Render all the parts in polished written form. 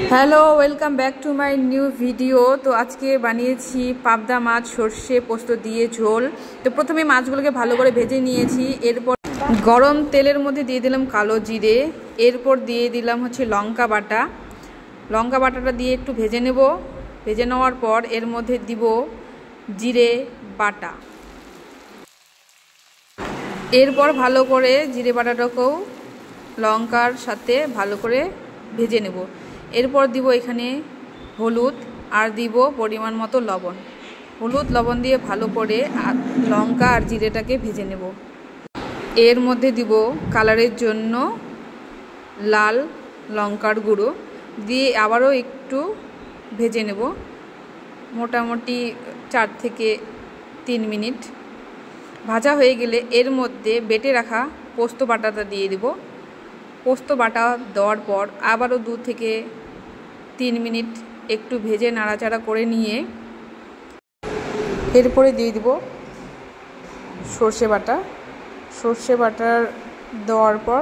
Hello, welcome back to my new video. তো আজকে বানিয়েছি পাবদা মাছ সর্ষে পোস্ত দিয়ে ঝোল। তো প্রথমে মাছগুলোকে ভালো করে ভেজে নিয়েছি। এরপর গরম তেলের মধ্যে দিয়ে দিলাম কালো জিরে, এরপর দিয়ে দিলাম লঙ্কা বাটা। লঙ্কা বাটাটা দিয়ে একটু ভেজে নেব। ভেজে নেওয়ার পর এর মধ্যে দিব জিরে বাটা। এরপর ভালো করে জিরে বাটাটাকেও লঙ্কার সাথে ভালো করে ভেজে নেব। এরপর দিব এখানে হলুদ আর দিব পরিমাণ মতো লবণ। হলুদ লবণ দিয়ে ভালো করে লঙ্কা আর জিরেটাকে ভেজে নেব। এর মধ্যে দিব কালারের জন্য লাল লঙ্কার গুঁড়ো দিয়ে আবারও একটু ভেজে নেব, মোটামুটি 4 থেকে 3 মিনিট। ভাজা হয়ে গেলে এর মধ্যে বেটে রাখা পোস্ত বাটাটা দিয়ে দিব। পোস্ত বাটা দেওয়ার পর আবারও 2 থেকে 3 মিনিট একটু ভেজে নাড়াচাড়া করে নিয়ে এরপরে দিয়ে দিব সর্ষে বাটা। সর্ষে বাটার দেওয়ার পর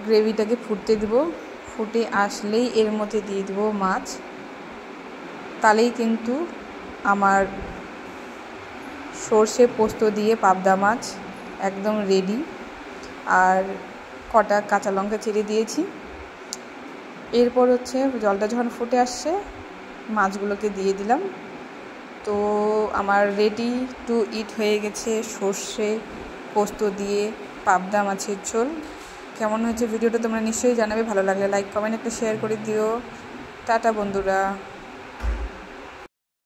গ্রেভিটাকে ফুটতে দিব। ফুটে আসলেই এর মধ্যে দিয়ে দিব মাছ। তাহলেই কিন্তু আমার সর্ষে পোস্ত দিয়ে পাবদা মাছ একদম রেডি। আর কটা কাঁচা লঙ্কা চিড়ে দিয়েছি। এরপর জলটা যখন ফুটে আসছে মাছগুলোকে দিয়ে দিলাম। তো আমার রেডি টু ইট হয়ে গেছে সর্ষে পোস্ত দিয়ে পাবদা মাছের ঝোল। কেমন হয়েছে ভিডিওটা তোমরা নিশ্চয়ই জানাবে। ভালো লাগলে লাইক কমেন্ট একটা শেয়ার করে দিও। টাটা বন্ধুরা।